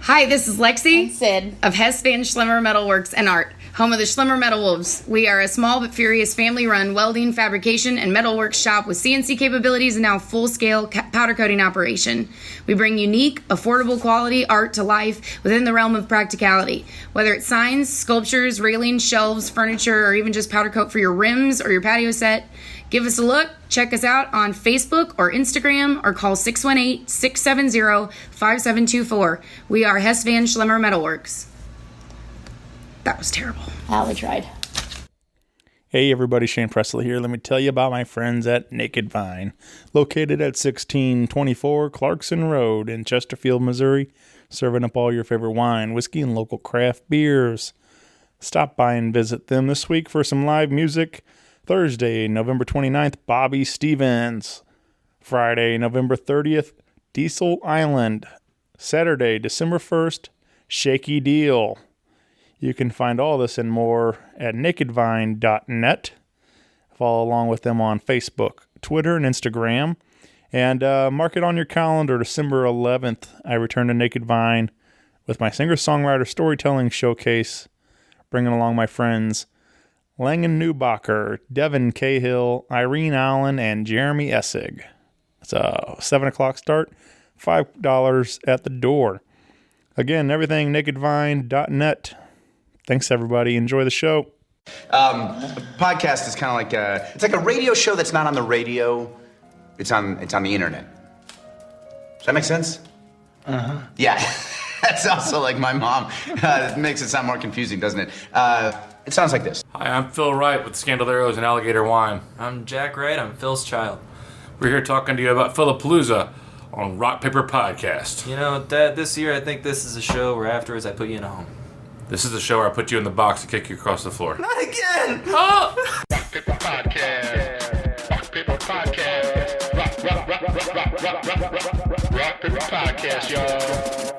Hi, this is Lexi and Sid of Hess Van Schlemmer Metalworks and Art, home of the Schlemmer Metal Wolves. We are a small but furious family-run welding, fabrication, and metalworks shop with CNC capabilities and now full-scale powder coating operation. We bring unique, affordable quality art to life within the realm of practicality. Whether it's signs, sculptures, railings, shelves, furniture, or even just powder coat for your rims or your patio set, give us a look, check us out on Facebook or Instagram, or call 618-670-5724. We are Hess Van Schlemmer Metalworks. That was terrible. We tried. Hey everybody, Shane Presley here. Let me tell you about my friends at Naked Vine, located at 1624 Clarkson Road in Chesterfield, Missouri, serving up all your favorite wine, whiskey, and local craft beers. Stop by and visit them this week for some live music. Thursday, November 29th, Bobby Stevens. Friday, November 30th, Diesel Island. Saturday, December 1st, Shaky Deal. You can find all this and more at nakedvine.net. Follow along with them on Facebook, Twitter, and Instagram. And mark it on your calendar, December 11th. I return to Naked Vine with my singer-songwriter storytelling showcase, bringing along my friends Langen Newbacher, Devin Cahill, Irene Allen, and Jeremy Essig. It's a 7 o'clock start, $5 at the door. Again, everything nakedvine.net. Thanks, everybody. Enjoy the show. A podcast is kind of like it's like a radio show that's not on the radio. It's on the internet. Does that make sense? Uh-huh. Yeah. That's also like my mom. It makes it sound more confusing, doesn't it? It sounds like this. Hi, I'm Phil Wright with Scandaleros and Alligator Wine. I'm Jack Wright. I'm Phil's child. We're here talking to you about Phillip-A-Looza on Rock Paper Podcast. You know, Dad, this year I think this is a show where afterwards I put you in a home. This is the show where I put you in the box and kick you across the floor. Not again! Oh! Rock Paper Podcast. Rock Paper Podcast. Rock Paper Podcast, y'all.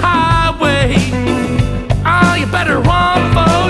Highway, oh, you better run for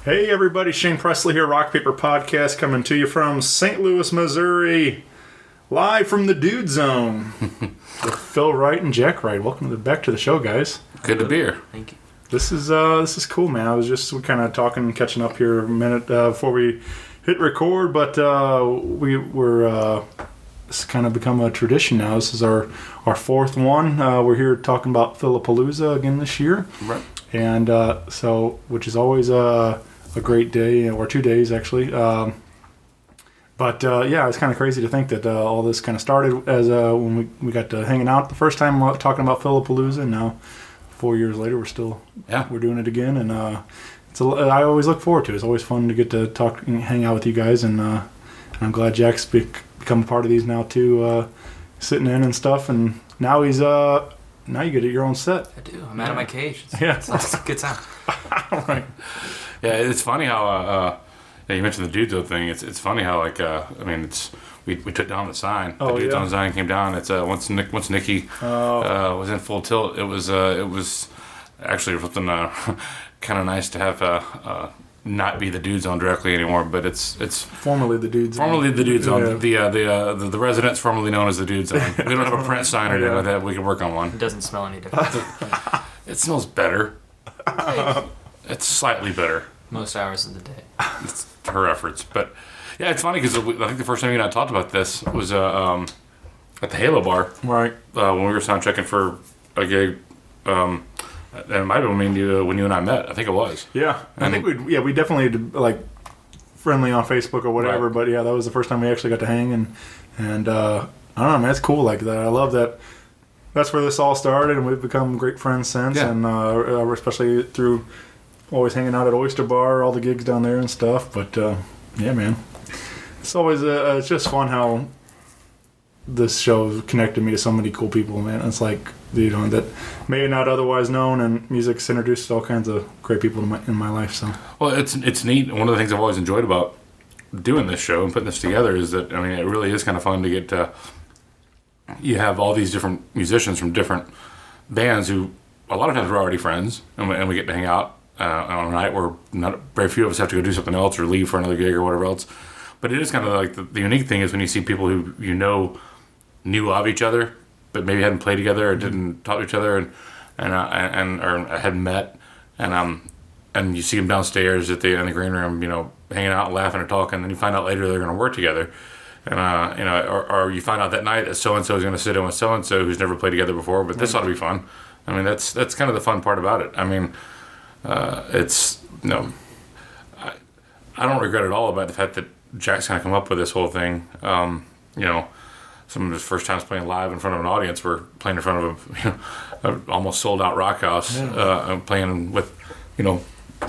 Hey everybody, Shane Presley here, Rock Paper Podcast, coming to you from St. Louis, Missouri, live from the Dude Zone with Phil Wright and Jack Wright. Welcome back to the show, guys. Good to be here. Thank you. This is cool, man. I was just kind of talking and catching up here a minute before we hit record, but it's kind of become a tradition now. This is our fourth one. We're here talking about Phillip-A-Looza again this year, Right. and which is always a great day, or 2 days actually. But it's kind of crazy to think that all this kind of started as when we got to hanging out the first time talking about Phillip-A-Looza, and now 4 years later we're doing it again, and I always look forward to it. It's always fun to get to talk and hang out with you guys, and I'm glad Jack's become a part of these now too, sitting in and stuff, and now he's now you get your own set. I do. I'm out of my cage. It's a good time. Right. Yeah, it's funny how you mentioned the Dude Zone thing. It's funny how we took down the sign. The Dude Zone sign came down. It's once Nikki was in full tilt, it was actually something kind of nice to have not be the Dude Zone directly anymore, but it's formerly the Dude Zone. Formerly the Dude Zone. Yeah. The residence formerly known as the Dude Zone. We don't have a print sign or anything like that. We can work on one. It doesn't smell any different. It smells better. It's slightly better. Most hours of the day. It's her efforts, but yeah, it's funny because I think the first time you and I talked about this was at the Halo Bar, Right. When we were sound checking for a gig. And it might have been when you and I met. I think it was. Yeah, I think we definitely did, like friendly on Facebook or whatever. Right. But yeah, that was the first time we actually got to hang, and I don't know, man, it's cool like that. I love that. That's where this all started, and we've become great friends since, and especially through always hanging out at Oyster Bar, all the gigs down there and stuff. But yeah, man, it's always it's just fun how this show connected me to so many cool people, man. It's like, that may not otherwise known, and music's introduced all kinds of great people in my life. So, well, it's neat. One of the things I've always enjoyed about doing this show and putting this together is that it really is kind of fun to get to. You have all these different musicians from different bands who a lot of times we're already friends, and we get to hang out on a night where not very few of us have to go do something else or leave for another gig or whatever else. But it is kind of like the unique thing is when you see people who knew of each other, but maybe hadn't played together or didn't talk to each other, or hadn't met, and you see them downstairs in the green room, hanging out, laughing, or talking. And then you find out later they're going to work together, and or you find out that night that so and so is going to sit in with so and so who's never played together before. But this ought to be fun. That's kind of the fun part about it. It's I don't regret at all about the fact that Jack's kind of come up with this whole thing. Some of his first times playing live in front of an audience were playing in front of an almost sold out rock house, playing with,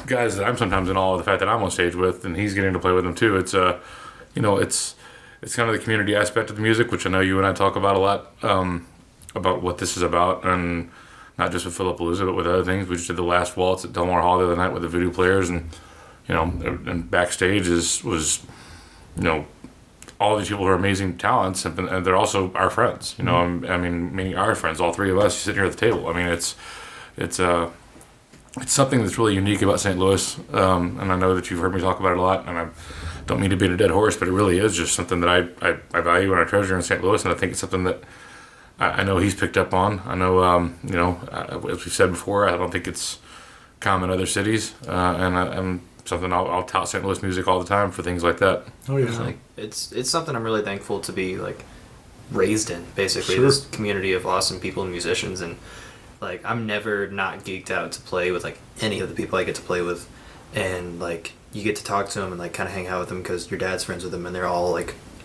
guys that I'm sometimes in awe of the fact that I'm on stage with, and he's getting to play with them too. It's it's kind of the community aspect of the music, which I know you and I talk about a lot, about what this is about, and not just with Phillip-A-Looza, but with other things. We just did the last waltz at Delmar Hall the other night with the Voodoo Players, and and backstage was all these people who are amazing talents, and they're also our friends. Meaning our friends, all three of us sitting here at the table. It's something that's really unique about St. Louis, and I know that you've heard me talk about it a lot, and I don't mean to beat a dead horse, but it really is just something that I value and I treasure in St. Louis, and I think it's something that I know he's picked up on. I know, as we've said before, I don't think it's common in other cities, and something I'll tout St. Louis music all the time for things like that. oh yeah, It's something I'm really thankful to be raised in. Basically, Sure. this community of awesome people and musicians, and I'm never not geeked out to play with any of the people I get to play with, and you get to talk to them and kind of hang out with them because your dad's friends with them, and they're all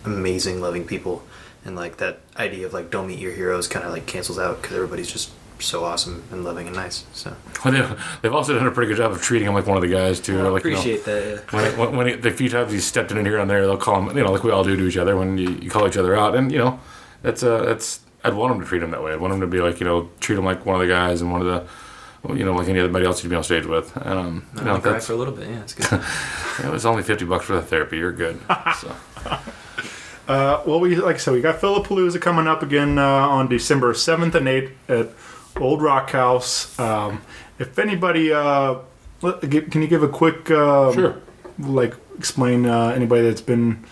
amazing, loving people, and that idea of don't meet your heroes kind of cancels out because everybody's just so awesome and loving and nice. So Well, they've also done a pretty good job of treating him like one of the guys too. I appreciate that. When the few times he's stepped in here and there, they'll call him, like we all do to each other when you call each other out, and that's I'd want him to treat him that way. I'd want him to be treat him like one of the guys and one of the, like anybody else you'd be on stage with. And I'll cry for a little bit. Yeah, it's good. It was only $50 for the therapy. You're good. So. Well, we got Phillip-A-Looza coming up again on December 7th and 8th at Old Rock House. If anybody Can you give a quick, Sure. like, explain anybody that's been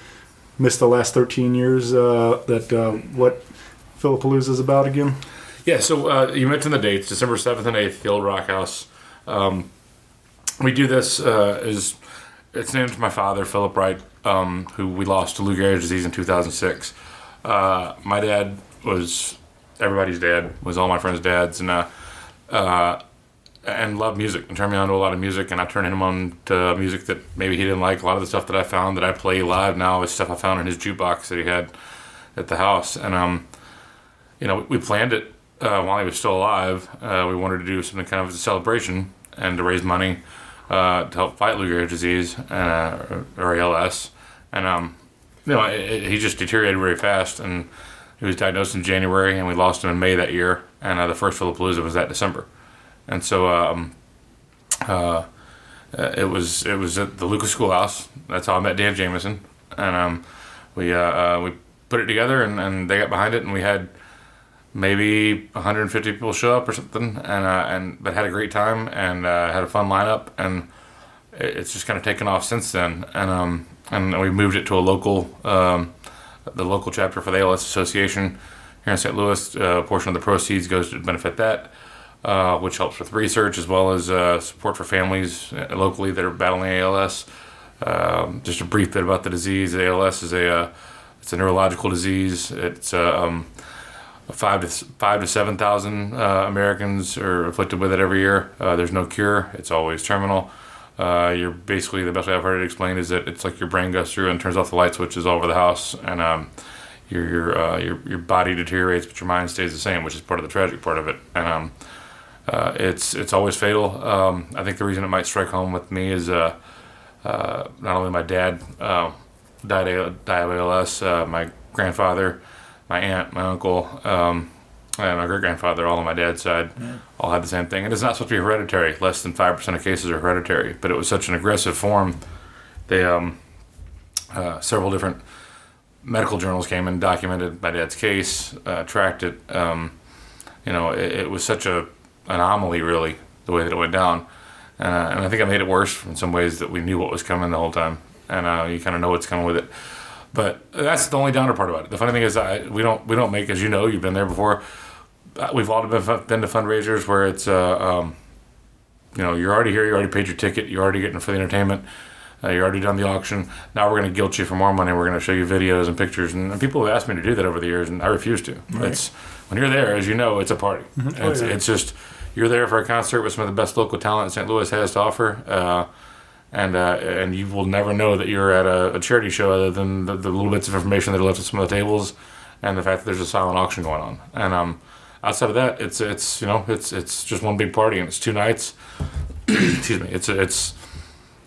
missed the last 13 years what Phillip-A-Looza is about again? Yeah, so you mentioned the dates, December 7th and 8th, the old Rock House. We do this, it's named after my father, Philip Wright, who we lost to Lou Gehrig's disease in 2006. My dad was everybody's dad, was all my friends' dads, and loved music and turned me on to a lot of music, and I turned him on to music that maybe he didn't like. A lot of the stuff that I found that I play live now is stuff I found in his jukebox that he had at the house. And, we planned it while he was still alive. We wanted to do something kind of as a celebration and to raise money to help fight Lou Gehrig's disease or ALS. And, he just deteriorated very fast, and he was diagnosed in January, and we lost him in May that year. And the first Phillip-A-Looza was that December. And so it was at the Lucas Schoolhouse. That's how I met Dave Jameson, and we put it together, and they got behind it, and we had maybe 150 people show up or something, but had a great time and had a fun lineup, and it's just kind of taken off since then. And we moved it to the local chapter for the ALS Association here in St. Louis. A portion of the proceeds goes to benefit that. Which helps with research as well as support for families locally that are battling ALS. Just a brief bit about the disease. ALS is it's a neurological disease. It's 5 to 7,000 Americans are afflicted with it every year. There's no cure. It's always terminal. You're basically, the best way I've heard it explained is that it's like your brain goes through and turns off the light switches all over the house, and your body deteriorates, but your mind stays the same, which is part of the tragic part of it. And it's always fatal. I think the reason it might strike home with me is not only my dad died of ALS, my grandfather, my aunt, my uncle, and my great-grandfather, all on my dad's side, all had the same thing. And it's not supposed to be hereditary. Less than 5% of cases are hereditary, but it was such an aggressive form. They several different medical journals came and documented my dad's case, tracked it. It was such an anomaly, really, the way that it went down. And I think I made it worse in some ways that we knew what was coming the whole time. And you kind of know what's coming with it. But that's the only downer part about it. The funny thing is we don't make, as you know, you've been there before, we've all been to fundraisers where it's, you're already here, you already paid your ticket, you're already getting for the entertainment, you're already done the auction. Now we're going to guilt you for more money. We're going to show you videos and pictures. And people have asked me to do that over the years, and I refuse to. Right. It's when you're there, as you know, it's a party. Mm-hmm. It's just, you're there for a concert with some of the best local talent St. Louis has to offer. And you will never know that you're at a charity show other than the little bits of information that are left at some of the tables and the fact that there's a silent auction going on. And outside of that, it's just one big party, and it's 2 nights. Excuse me. It's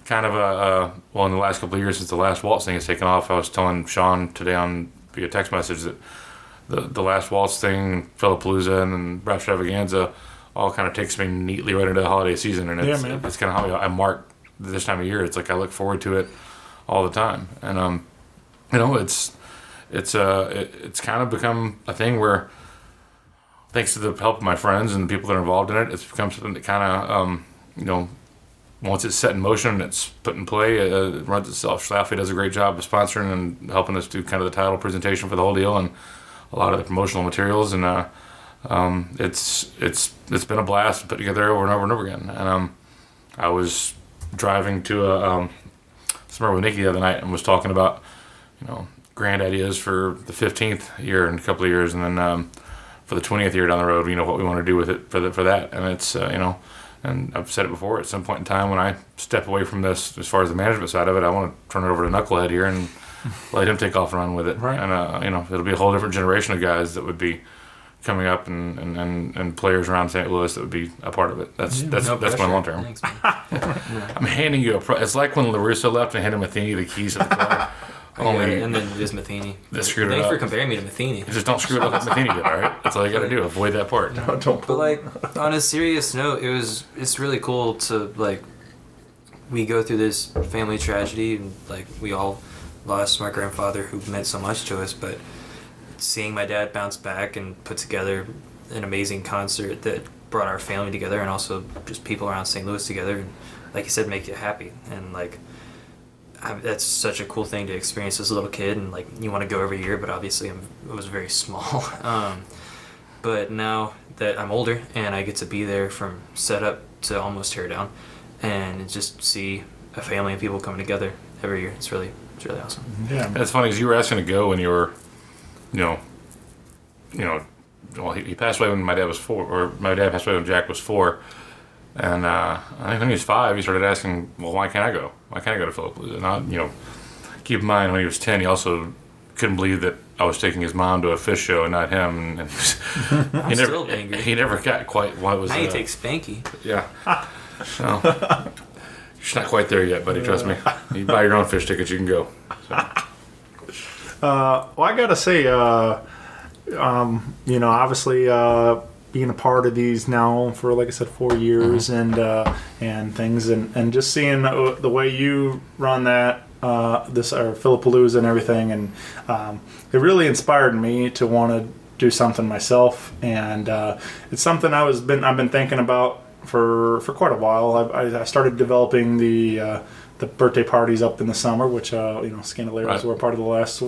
kind of in the last couple of years since the last waltz thing has taken off, I was telling Sean today via text message that the last waltz thing, Phillip-A-Looza, and then Rap Extravaganza all kind of takes me neatly right into the holiday season, and it's kind of how I mark this time of year. It's like I look forward to it all the time, and it's kind of become a thing where, thanks to the help of my friends and the people that are involved in it, it's become something that kind of once it's set in motion and it's put in play, it runs itself. Schlafly does a great job of sponsoring and helping us do kind of the title presentation for the whole deal and a lot of the promotional materials, and it's been a blast to put together over and over and over again. And I was driving to somewhere with Nikki the other night and was talking about grand ideas for the 15th year in a couple of years, and then for the 20th year down the road, what we want to do with it for that. And it's and I've said it before, at some point in time when I step away from this, as far as the management side of it, I want to turn it over to Knucklehead here and let him take off and run with it. Right. And it'll be a whole different generation of guys that would be coming up and players around St. Louis that would be a part of it. That's my long term. Thanks, man. I'm handing you it's like when LaRusso left and handed Matheny the keys to the car. And then it is Matheny. Thanks for comparing me to Matheny. Just don't screw it up like Matheny did, all right? That's all you got to do. Avoid that part. No, don't. But on a serious note, it's really cool to we go through this family tragedy, and we all lost my grandfather who meant so much to us, but seeing my dad bounce back and put together an amazing concert that brought our family together and also just people around St. Louis together, and like you said, make you happy. And like that's such a cool thing to experience as a little kid, and like you want to go every year, but obviously I was very small. But now that I'm older and I get to be there from setup to almost tear down, and just see a family of people coming together every year, it's really awesome. Yeah, It's funny because you were asking to go when you were, well, he passed away when my dad was 4, or my dad passed away when Jack was 4, and I think when he was 5, he started asking, well, why can't I go? Why can't I go to Phillip-A-Looza? And keep in mind when he was 10, he also couldn't believe that I was taking his mom to a fish show and not him, and I'm still angry. He never got quite what was. Now you take Spanky. Yeah. So, you're not quite there yet, buddy. Trust me. You buy your own fish tickets, you can go. So. well, I gotta say, obviously, being a part of these now for, like I said, 4 years, and things, and just seeing the way you run that, this Phillip-A-Looza and everything, and it really inspired me to want to do something myself, and it's something I've been thinking about for quite a while. I started developing the birthday parties up in the summer, which Scandaleros were part of the last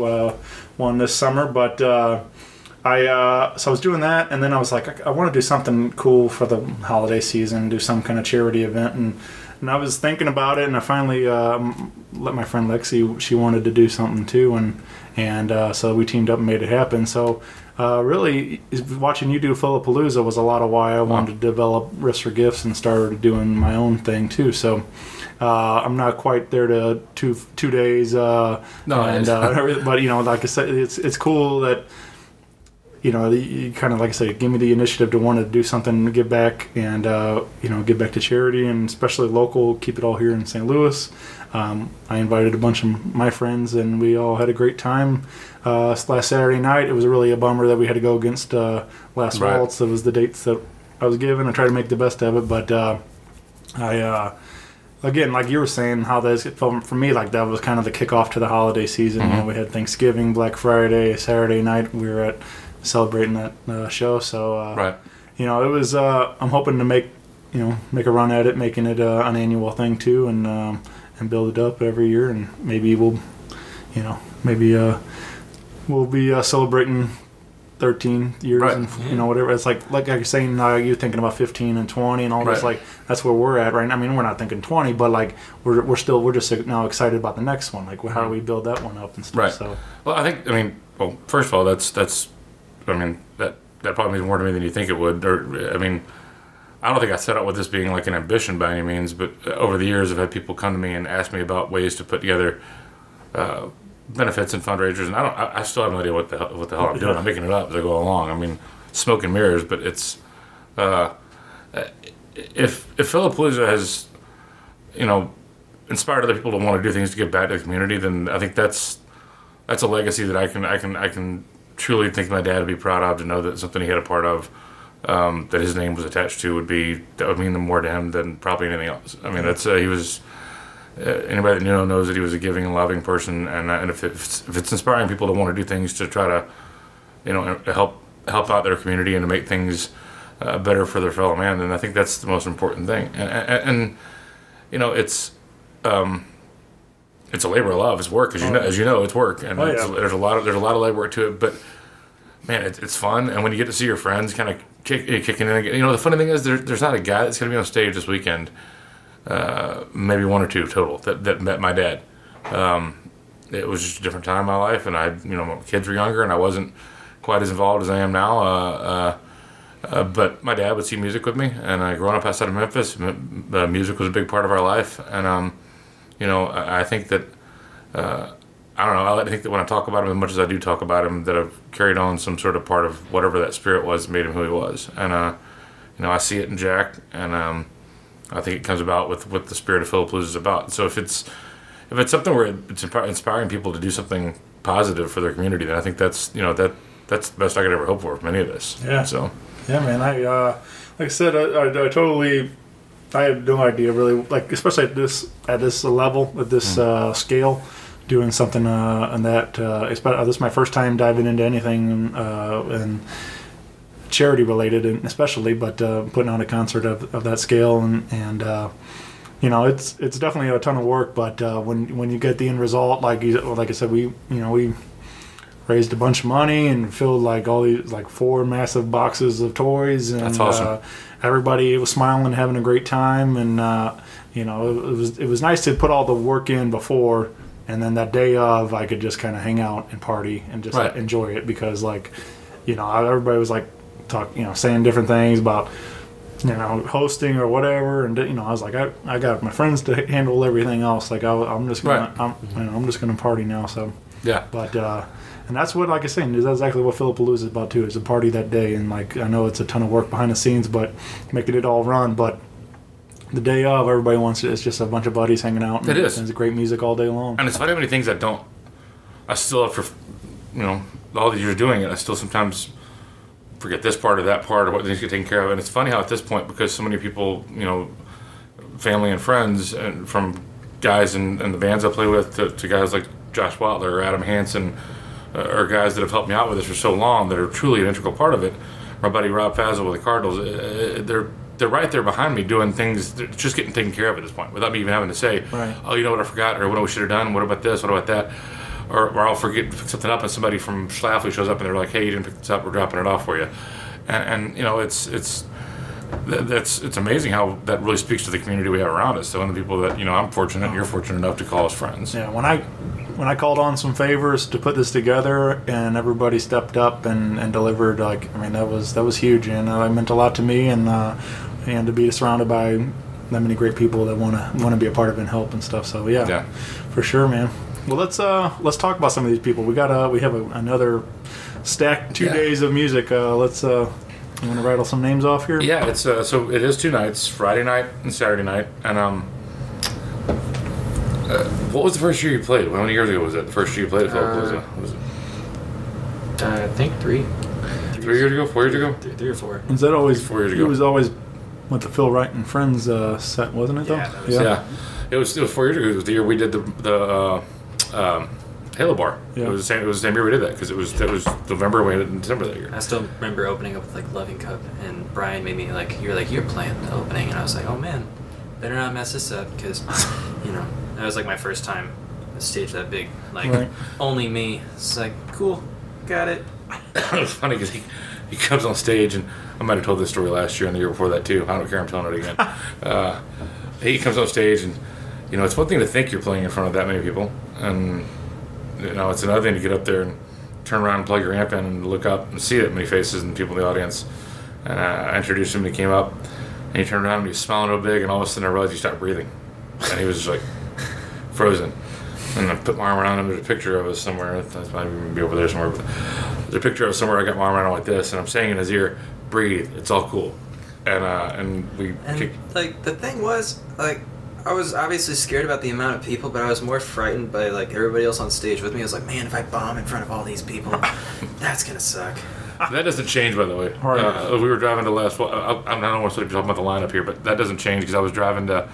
one this summer, but I was doing that, and then I was like, I want to do something cool for the holiday season, do some kind of charity event, and I was thinking about it, and I finally let my friend Lexi, she wanted to do something too, and so we teamed up and made it happen. So really, watching you do Phillip-A-Looza was a lot of why I wanted to develop Risks for Gifts and started doing my own thing too. So I'm not quite there to two days, but like I said, it's cool that. You kind of, like I say, give me the initiative to want to do something to give back and, give back to charity, and especially local, keep it all here in St. Louis. I invited a bunch of my friends, and we all had a great time last Saturday night. It was really a bummer that we had to go against last Waltz. That was the dates that I was given. I tried to make the best of it, but again, like you were saying, how that felt for me, like that was kind of the kickoff to the holiday season. Mm-hmm. We had Thanksgiving, Black Friday, Saturday night. We were celebrating that show. So, it was. I'm hoping to make a run at it, making it an annual thing too, and build it up every year, and maybe we'll be celebrating 13 years, and whatever. It's like you're saying, you're thinking about 15 and 20 and all this. Like that's where we're at right now. I mean, we're not thinking 20, but like we're just now excited about the next one. Like how do we build that one up and stuff? Right. So, well, first of all, that's. That probably means more to me than you think it would. I don't think I set out with this being like an ambition by any means, but over the years I've had people come to me and ask me about ways to put together benefits and fundraisers, and I still have no idea what the hell I'm doing. I'm making it up as I go along. Smoke and mirrors, but it's if Phillip-A-Looza has inspired other people to want to do things to give back to the community, then I think that's a legacy that I can truly think my dad would be proud of, to know that something he had a part of, that his name was attached to, would mean more to him than probably anything else. That's he was. Anybody that knows that he was a giving and loving person, and if it's inspiring people to want to do things to try to, help out their community and to make things better for their fellow man, then I think that's the most important thing. And it's a labor of love. It's work, as you know, it's work, and there's a lot of legwork to it. But man, it's fun, and when you get to see your friends kind of kicking in again. The funny thing is, there's not a guy that's going to be on stage this weekend. Maybe one or two total that met my dad. It was just a different time in my life, and my kids were younger, and I wasn't quite as involved as I am now. But my dad would see music with me, and growing up outside of Memphis, music was a big part of our life, and I think that I don't know. I think that when I talk about him as much as I do talk about him, that I've carried on some sort of part of whatever that spirit was that made him who he was, and I see it in Jack, and I think it comes about with what the spirit of Phillip-A-Looza is about. So if it's something where it's inspiring people to do something positive for their community, then I think that's that's the best I could ever hope for from any of this. Yeah. So. Yeah, man. Like I said, I had no idea really, like especially at this level, at this scale, doing something and that. This is my first time diving into anything, and charity related, and especially, but putting on a concert of that scale and it's definitely a ton of work. But when you get the end result, like I said, we raised a bunch of money and filled like all these 4 massive boxes of toys, and that's awesome. Everybody was smiling, having a great time, and it was nice to put all the work in before, and then that day of I could just kind of hang out and party and just enjoy it, because everybody was saying different things about hosting or whatever, and I was like, I got my friends to handle everything else. Like I'm just gonna I'm just gonna party now. So yeah, but and that's what, like I said, that's exactly what Phillip-A-Looza is about too. Is a party that day, and I know it's a ton of work behind the scenes, but making it all run. But the day of, everybody wants it. It's just a bunch of buddies hanging out. And, it is. And it's great music all day long. And it's funny how many things I still after all the years doing it, I still sometimes forget this part or that part or what things get taken care of. And it's funny how at this point, because so many people, family and friends, and from guys and the bands I play with to guys like Josh Watler or Adam Hansen, or guys that have helped me out with this for so long that are truly an integral part of it. My buddy Rob Fazel with the Cardinals, they're right there behind me doing things, just getting taken care of at this point without me even having to say, oh, you know what I forgot, or what we should have done, what about this, what about that, or I'll forget to pick something up and somebody from Schlafly shows up and they're like, hey, you didn't pick this up, we're dropping it off for you. And it's amazing how that really speaks to the community we have around us. So, and the people that I'm fortunate, and you're fortunate enough to call us friends. Yeah, when I called on some favors to put this together, and everybody stepped up and delivered, that was huge, and it meant a lot to me, and to be surrounded by that many great people that want to be a part of it and help and stuff. So yeah, for sure, man. Well, let's talk about some of these people. We have another stacked 2 days of music. You want to rattle some names off here? Yeah, it's so it is 2 nights, Friday night and Saturday night. And what was the first year you played? How many years ago was it? The first year you played at Phillip-A-Looza? Was it? I think 3. 3 years ago? 4 years ago? 3 or 4. Was that always 4 years ago? It was always with the Phil Wright and Friends set, wasn't it? Though. Yeah, it was 4 years ago. It was the year we did the Halo Bar. Yeah. It was the same year we did that, because it was November. We had it in December that year. I still remember opening up with Loving Cup, and Brian made me you're playing the opening, and I was like, oh man, better not mess this up, because that was my first time on stage that big, only me. It's cool, got it. It was funny because he comes on stage, and I might have told this story last year and the year before that too. I don't care, I'm telling it again. He comes on stage, and it's one thing to think you're playing in front of that many people, and it's another thing to get up there and turn around and plug your amp in and look up and see that many faces and people in the audience. And I introduced him, he came up, and he turned around and he was smiling real big, and all of a sudden I realized he stopped breathing, and he was just frozen. And I put my arm around him. There's a picture of us somewhere. That might even be over there somewhere. But there's a picture of us somewhere. I got my arm around him like this, and I'm saying in his ear, "Breathe. It's all cool." And the thing was, I was obviously scared about the amount of people, but I was more frightened by everybody else on stage with me. I was like, man, if I bomb in front of all these people, that's gonna suck. That doesn't change, by the way. Right. We were driving to I don't want to talk about the lineup here, but that doesn't change, because I was driving to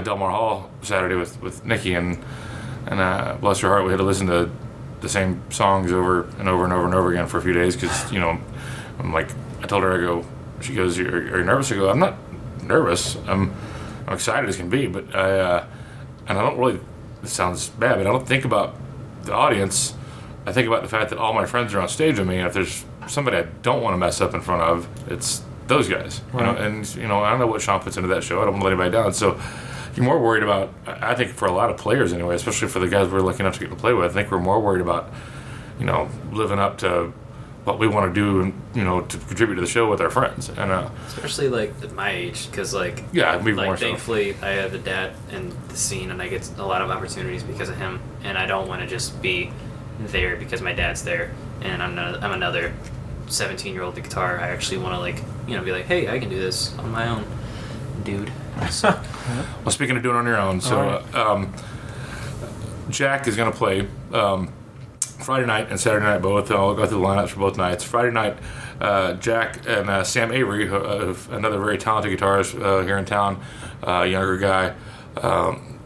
Del Mar Hall Saturday with Nikki, and bless her heart, we had to listen to the same songs over and over and over and over again for a few days, because I'm like, I told her, she goes, are you nervous? I go, I'm not nervous. I'm excited as can be, but and I don't really, this sounds bad, but I don't think about the audience. I think about the fact that all my friends are on stage with me, and if there's somebody I don't want to mess up in front of, it's those guys. Right. And I don't know what Sean puts into that show. I don't want to let anybody down. So you're more worried about, I think for a lot of players anyway, especially for the guys we're lucky enough to get to play with, I think we're more worried about, living up to what we want to do, and to contribute to the show with our friends, and especially at my age, because more thankfully I have a dad in the scene, and I get a lot of opportunities because of him, and I don't want to just be there because my dad's there, and I'm another 17-year-old with guitar. I actually want to be like, hey, I can do this on my own, dude. So. Well, speaking of doing it on your own, so Jack is going to play Friday night and Saturday night both. I'll go through the lineups for both nights. Friday night, Jack and Sam Avery, another very talented guitarist here in town, younger guy,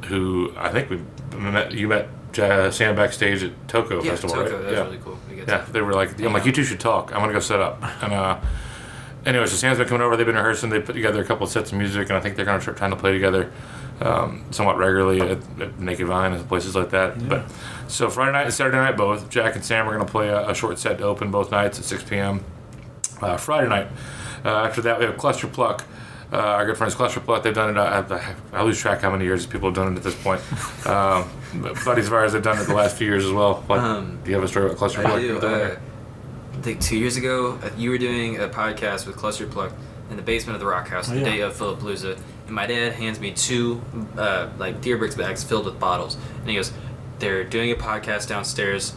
who I think you met Sam backstage at Toko Festival, Toko, right? That was really cool. They were like, I'm like, you two should talk. I'm gonna go set up, and Anyway, so Sam's been coming over. They've been rehearsing. They put together a couple of sets of music, and I think they're going to start trying to play together somewhat regularly at Naked Vine and places like that. Yeah. But so Friday night and Saturday night both. Jack and Sam are going to play a short set to open both nights at 6 p.m. Friday night. After that, we have Cluster Pluck. Our good friends Cluster Pluck. They've done it. I lose track how many years people have done it at this point. Buddies of ours have done it the last few years as well. Do you have a story about Cluster Pluck? I do. I think 2 years ago, you were doing a podcast with Cluster Pluck in the basement of the Rock House the day of Phillip-A-Looza, and my dad hands me 2 Deer Bricks bags filled with bottles, and he goes, "They're doing a podcast downstairs.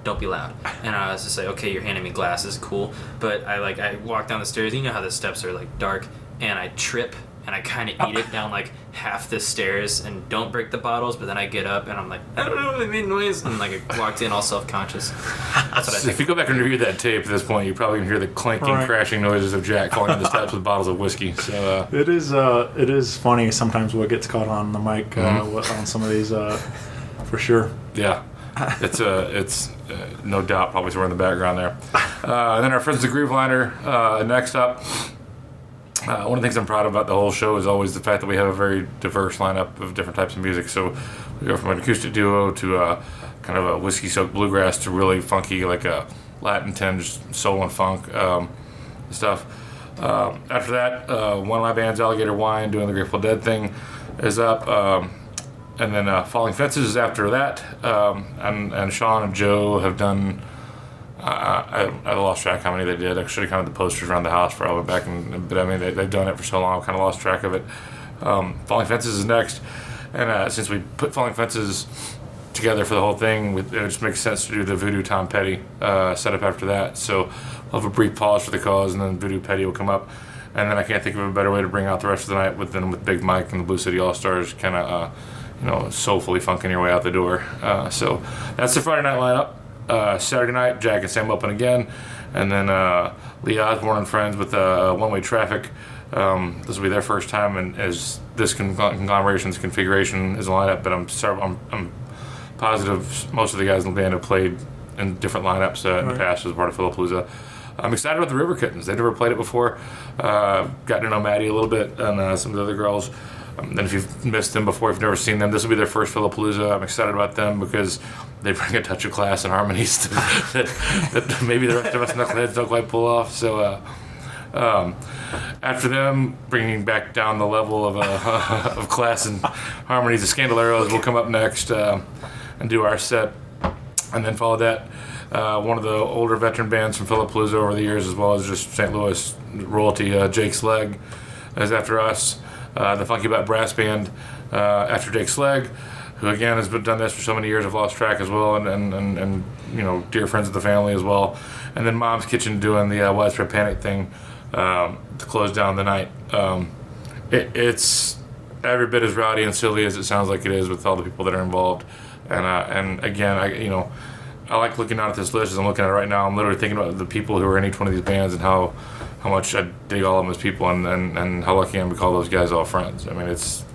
Don't be loud." And I was just like, "Okay, you're handing me glasses, cool." But I walk down the stairs. You know how the steps are like dark, and I trip and I kind of eat it down like half the stairs and don't break the bottles. But then I get up and I'm like, I don't know, they made noise, and I walked in all self-conscious. That's what I think. If you go back and review that tape at this point, you probably can hear the clanking, crashing noises of Jack falling down the steps with bottles of whiskey. So it is funny sometimes what gets caught on the mic on some of these, for sure. Yeah. It's no doubt probably somewhere in the background there. And then our friends the Groove Liner. Next up, one of the things I'm proud about the whole show is always the fact that we have a very diverse lineup of different types of music. So we go from an acoustic duo to kind of a whiskey-soaked bluegrass to really funky, like a Latin-tinged soul and funk stuff. After that, one of my bands, Alligator Wine, doing the Grateful Dead thing, is up. And then Falling Fences is after that. And Sean and Joe have done... I lost track how many they did. I should have counted the posters around the house for all the back, but I mean they've done it for so long. I kind of lost track of it. Falling Fences is next, and since we put Falling Fences together for the whole thing, it just makes sense to do the Voodoo Tom Petty setup after that. So we'll have a brief pause for the cause, and then Voodoo Petty will come up, and then I can't think of a better way to bring out the rest of the night with Big Mike and the Blue City All Stars, kind of soulfully funking your way out the door. So that's the Friday night lineup. Saturday night, Jack and Sam open again, and then Lee Osborne and friends with One Way Traffic. This will be their first time, and as this conglomeration's configuration is a lineup, but I'm positive most of the guys in the band have played in different lineups in the past as part of Phillip-A-Looza. I'm excited about the River Kittens. They've never played it before. Got to know Maddie a little bit and some of the other girls. And if you've missed them before, if you've never seen them, this will be their first Phillip-A-Looza. I'm excited about them because they bring a touch of class and harmonies that maybe the rest of us knuckleheads don't quite pull off. So after them, bringing back down the level of class and harmonies, the Scandaleros will come up next and do our set. And then follow that, one of the older veteran bands from Phillip-A-Looza over the years, as well as just St. Louis royalty, Jake's Leg, is after us. The Funky Butt Brass Band after Jake's Leg, who again has done this for so many years. I've lost track as well, and dear friends of the family as well. And then Mom's Kitchen doing the Widespread Panic thing to close down the night. It's every bit as rowdy and silly as it sounds like it is with all the people that are involved. And again, I like looking out at this list as I'm looking at it right now. I'm literally thinking about the people who are in each one of these bands and how much I dig all of them as people, and how lucky I am to call those guys all friends. I mean, it's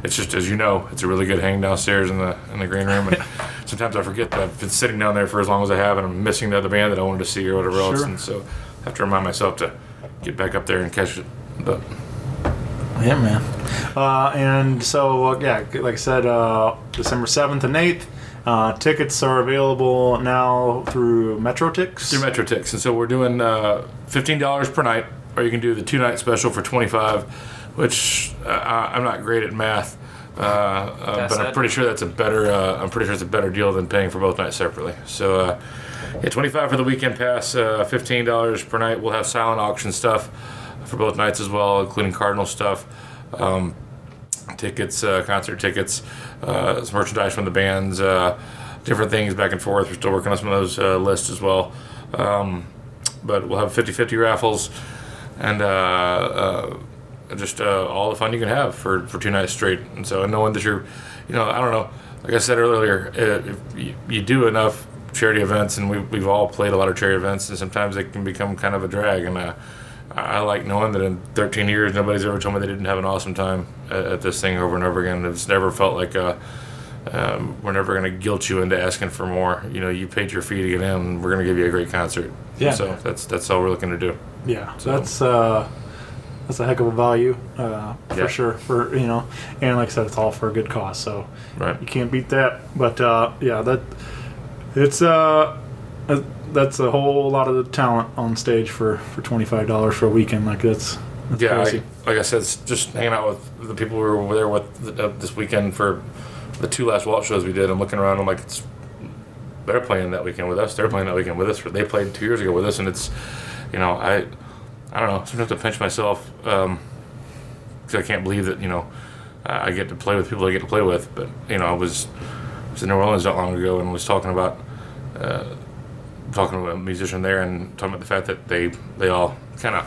it's just, as you know, it's a really good hang downstairs in the green room, and sometimes I forget that I've been sitting down there for as long as I have, and I'm missing the other band that I wanted to see or whatever else, and so I have to remind myself to get back up there and catch it. But yeah, man. And so like I said, December 7th and 8th. Tickets are available now through MetroTix. Through MetroTix, and so we're doing $15 per night, or you can do the 2-night special for $25, which I'm not great at math, but I'm pretty sure that's a better. I'm pretty sure it's a better deal than paying for both nights separately. So, $25 for the weekend pass, $15 per night. We'll have silent auction stuff for both nights as well, including Cardinal stuff. Tickets, concert tickets, some merchandise from the bands, different things back and forth. We're still working on some of those lists as well. But we'll have 50-50 raffles and just all the fun you can have for 2 nights straight. And so knowing that you're, I don't know, like I said earlier, if you do enough charity events, and we've all played a lot of charity events, and sometimes they can become kind of a drag. And I like knowing that in 13 years, nobody's ever told me they didn't have an awesome time at this thing over and over again. It's never felt like we're never going to guilt you into asking for more. You paid your fee to get in. We're going to give you a great concert. Yeah. So that's all we're looking to do. Yeah. So that's a heck of a value for sure. And like I said, it's all for a good cause. So Right. you can't beat that. But that's a whole lot of the talent on stage for $25 for a weekend. Like that's crazy. Like I said, it's just hanging out with the people we were there with this weekend for the 2 last Walt shows we did. I'm looking around. I'm like, they're playing that weekend with us. They're playing that weekend with us. They played 2 years ago with us, and it's, I don't know. Sometimes I have to pinch myself because I can't believe that I get to play with people I get to play with. But I was in New Orleans not long ago and was talking about a musician there and talking about the fact that they all kind of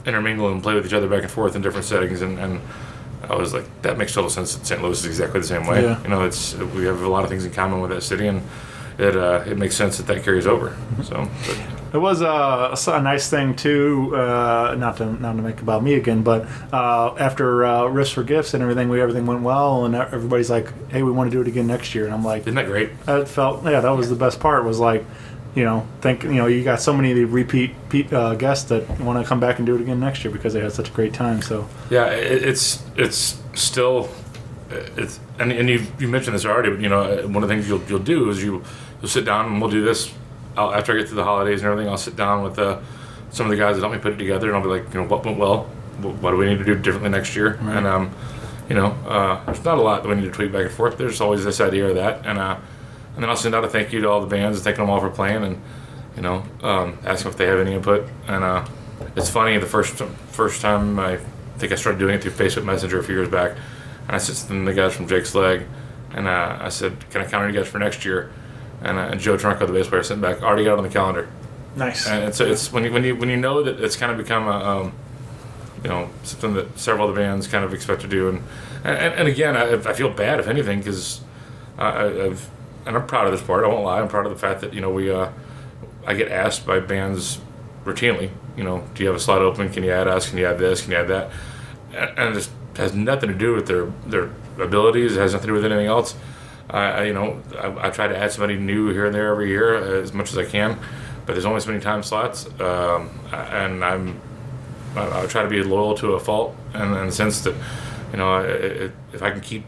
intermingle and play with each other back and forth in different settings, and I was like, that makes total sense. St. Louis is exactly the same way. Yeah. We have a lot of things in common with that city, and it makes sense that carries over. So. It was a nice thing too. Not to make about me again, but after Riffs for Gifts and everything went well, and everybody's like, "Hey, we want to do it again next year." And I'm like, "Isn't that great?" That felt that was the best part. Was like, you got so many repeat guests that want to come back and do it again next year because they had such a great time. So yeah, it's still and you mentioned this already, but one of the things you'll do is you'll sit down and we'll do this. After I get through the holidays and everything, I'll sit down with some of the guys that helped me put it together, and I'll be like, what went well? What do we need to do differently next year? Right. And there's not a lot that we need to tweak back and forth. There's always this idea of that, and then I'll send out a thank you to all the bands, thanking them all for playing, and ask them if they have any input. And it's funny, the first time I think I started doing it through Facebook Messenger a few years back, and I sent them the guys from Jake's Leg, and I said, can I count on you guys for next year? And Joe Trunco, the bass player, sent back, already got it on the calendar. Nice. And it's when you know that it's kind of become a something that several of the bands kind of expect to do, and again, I feel bad if anything because I'm proud of this part. I won't lie. I'm proud of the fact that I get asked by bands routinely. Do you have a slot open? Can you add us? Can you add this? Can you add that? And it just has nothing to do with their abilities. It has nothing to do with anything else. I try to add somebody new here and there every year as much as I can, but there's only so many time slots, and I try to be loyal to a fault, and in the sense that if I can keep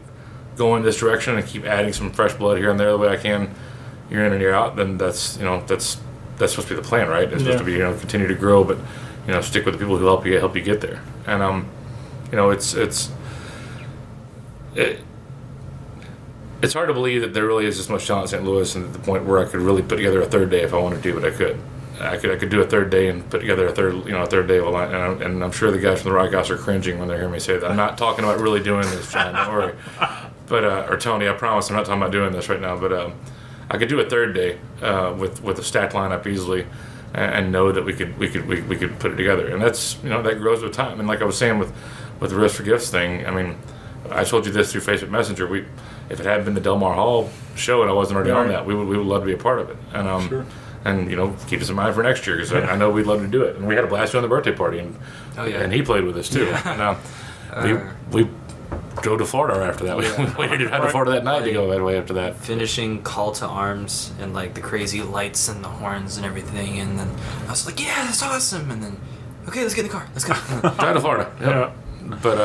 going this direction and keep adding some fresh blood here and there the way I can, year in and year out, then that's supposed to be the plan, right? It's supposed to be continue to grow, but stick with the people who help you get there, and it's hard to believe that there really is this much talent in St. Louis, and at the point where I could really put together a third day if I wanted to, but I could. I could do a third day and put together a third day of a line, and I'm sure the guys from the Rock House are cringing when they hear me say that. I'm not talking about really doing this, John. Don't worry. But or Tony, I promise I'm not talking about doing this right now. But I could do a third day with a stacked lineup easily, and know that we could put it together, and that's that grows with time. And like I was saying with the Riffs for Gifts thing, I mean, I told you this through Facebook Messenger. If it had been the Del Mar Hall show and I wasn't already on that, we would love to be a part of it. And sure. And keep us in mind for next year because I know we'd love to do it. And we had a blast doing the birthday party, and he played with us too. Yeah. And we drove to Florida after that. Yeah. We waited out to Florida that night to go that way after that. Finishing Call to Arms and the crazy lights and the horns and everything, and then I was like, yeah, that's awesome. And then, okay, let's get in the car. Let's go. Drive to Florida. Yep. Yeah. But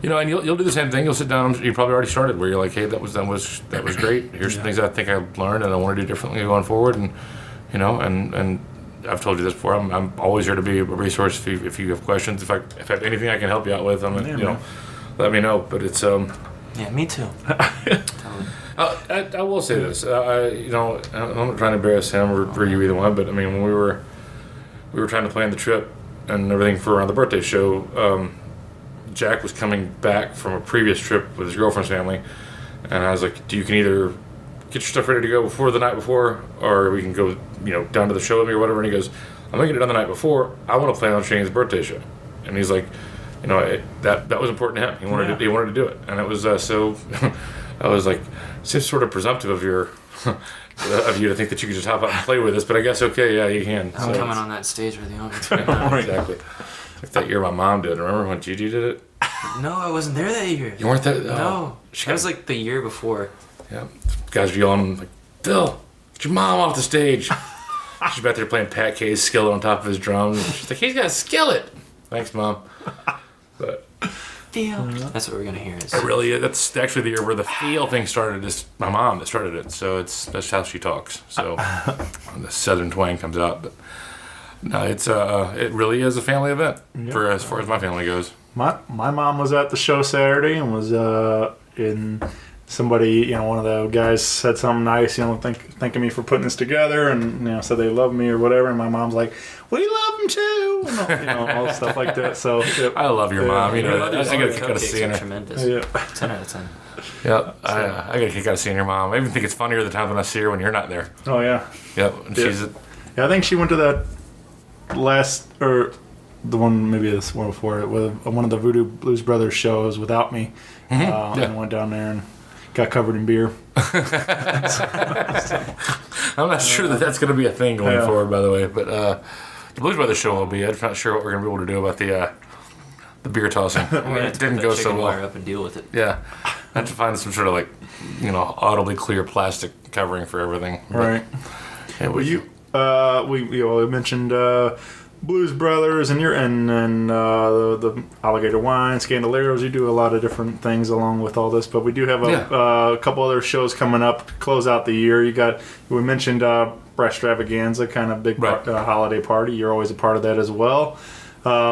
and you'll do the same thing. You'll sit down. You probably already started where you're like, hey, that was great. Here's some things I think I learned and I want to do differently going forward. And and I've told you this before. I'm always here to be a resource if you have questions. If I have anything I can help you out with, let me know. But it's yeah, me too. I will say this. I'm not trying to embarrass him or you either one. But I mean, when we were trying to plan the trip and everything for around the birthday show. Jack was coming back from a previous trip with his girlfriend's family, and I was like, you can either get your stuff ready to go before the night before, or we can go, down to the show with me or whatever. And he goes, I'm going to get it done the night before. I want to plan on Shane's birthday show. And he's like, that was important to him. He wanted to do it. And it was, so I was like, it's sort of presumptive of you to think that you could just hop out and play with us, but I guess, okay, yeah, you can. I'm coming on that stage with you. Exactly. Like that year my mom did. Remember when Gigi did it? No, I wasn't there that year. You weren't there? No. That was the year before. Yeah, guys are yelling like, "Phil, get your mom off the stage." She's back there playing Pat Kay's skillet on top of his drums. She's like, "He's got a skillet." Thanks, Mom. But Feel. That's what we're gonna hear. it really is. That's actually the year where the feel thing started. It's my mom that started it, so that's how she talks. So the southern twang comes out. But no, it really is a family event for as far as my family goes. My mom was at the show Saturday and was in somebody, one of the guys said something nice, thanking me for putting this together, and said they love me or whatever, and my mom's like, "We love him too," and all stuff like that. So I love your mom. I got a Your kick out of seeing her. tremendous. Yeah. 10 out of 10. Yeah, I got a kick out of seeing your mom. I even think it's funnier the times when I see her when you're not there. Oh yeah. Yep, and she's Yeah, I think she went to that the one maybe this one before it with one of the Voodoo Blues Brothers shows without me, and went down there and got covered in beer. I'm not sure that's going to be a thing going forward, by the way. But the Blues Brothers show will be. I'm not sure what we're going to be able to do about the beer tossing. It didn't go so well. Up and deal with it. Yeah, I have to find some sort of audibly clear plastic covering for everything. But Right. it was, We mentioned Blues Brothers and the Alligator Wine, Scandaleros. You do a lot of different things along with all this, but we do have a couple other shows coming up to close out the year. We mentioned Breaststravaganza, kind of big holiday party. You're always a part of that as well,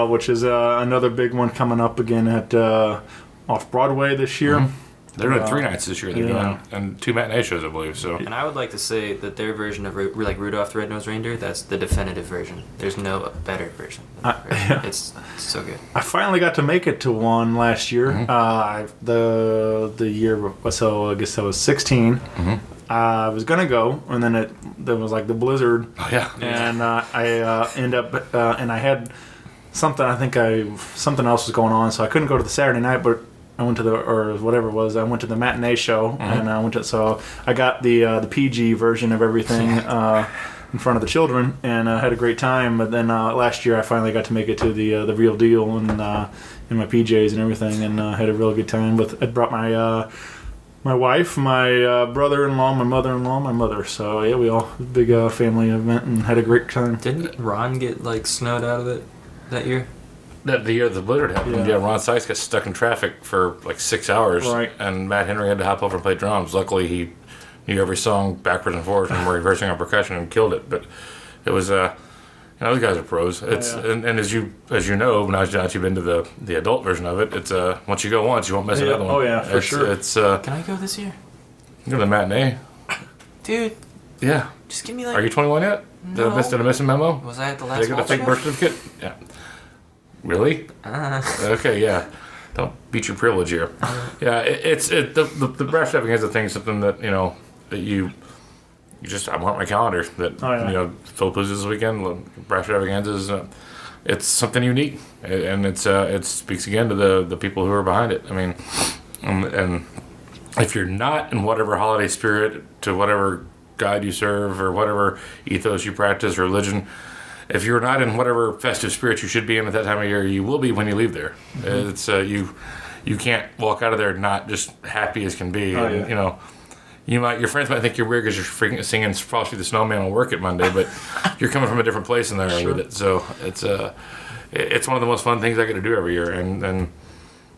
which is another big one coming up again at off Broadway this year. Mm-hmm. They're doing 3 nights this year. They're doing and 2 matinee shows, I believe. So, and I would like to say that their version of Rudolph the Red-Nosed Reindeer, that's the definitive version. There's no better version. It's so good. I finally got to make it to one last year. The year, so I guess I was 16. I was gonna go, and then there was like the blizzard. oh yeah, And I end up, and I had something. Something else was going on, so I couldn't go to the Saturday night, but I went to I went to the matinee show, and so I got the PG version of everything in front of the children, and had a great time. But then last year I finally got to make it to the real deal, and in my PJs and everything, and had a real good time. I brought my wife, my brother-in-law, my mother-in-law, my mother. So yeah, we all big family event and had a great time. Didn't Ron get snowed out of it that year? the year the blizzard happened. Yeah, Ron Sykes got stuck in traffic for 6 hours, right. And Matt Henry had to hop over and play drums. Luckily, he knew every song backwards and forwards and reversing on percussion and killed it. But it was, those guys are pros. It's and as you know, now you've been to the adult version of it. It's once you go once, you won't miss another one. Oh yeah, for sure. It's Can I go this year, you know, the matinee. dude? Yeah. Just give me Are you 21 yet? No. Did I miss a memo? Was I at the Did I last get a Wall fake show? birth certificate? Yeah. Really? Okay, yeah. Don't beat your privilege here. Yeah, the brass tapping is a thing, something that that you just I mark my calendar that Phillip-A-Looza this weekend, brass extravaganzas. It's something unique, and it speaks again to the people who are behind it. I mean, and if you're not in whatever holiday spirit to whatever God you serve or whatever ethos you practice, religion. If you're not in whatever festive spirit you should be in at that time of year, you will be when you leave there. Mm-hmm. It's you can't walk out of there not just happy as can be. And, your friends might think you're weird because you're freaking singing Frosty the Snowman will work it Monday, but you're coming from a different place in there with it. So it's one of the most fun things I get to do every year. And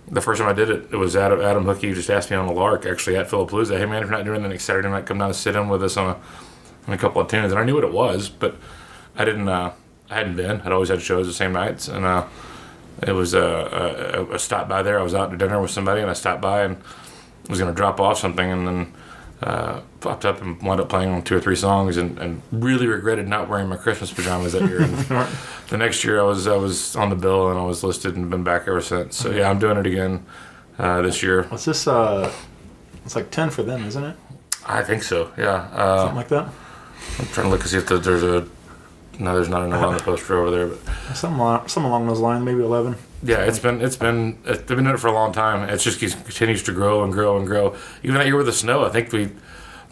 the first time I did it, it was Adam Hookie just asked me on a lark actually at Phillip-A-Looza, hey man, if you're not doing anything next Saturday night, come down and sit in with us on a couple of tunes. And I knew what it was, but I hadn't been. I'd always had shows the same nights, and it was a stop by there. I was out to dinner with somebody, and I stopped by and was going to drop off something, and then popped up and wound up playing 2 or 3 songs, and really regretted not wearing my Christmas pajamas that year. And the next year, I was on the bill, and I was listed, and been back ever since. So yeah, I'm doing it again this year. What's this? It's like 10 for them, isn't it? I think so. Yeah. Something like that. I'm trying to look to see if there's a. No, there's not enough on the poster over there, but some along those lines, maybe 11. Yeah, they've been doing it for a long time. It just continues to grow and grow and grow. Even that year with the snow, I think the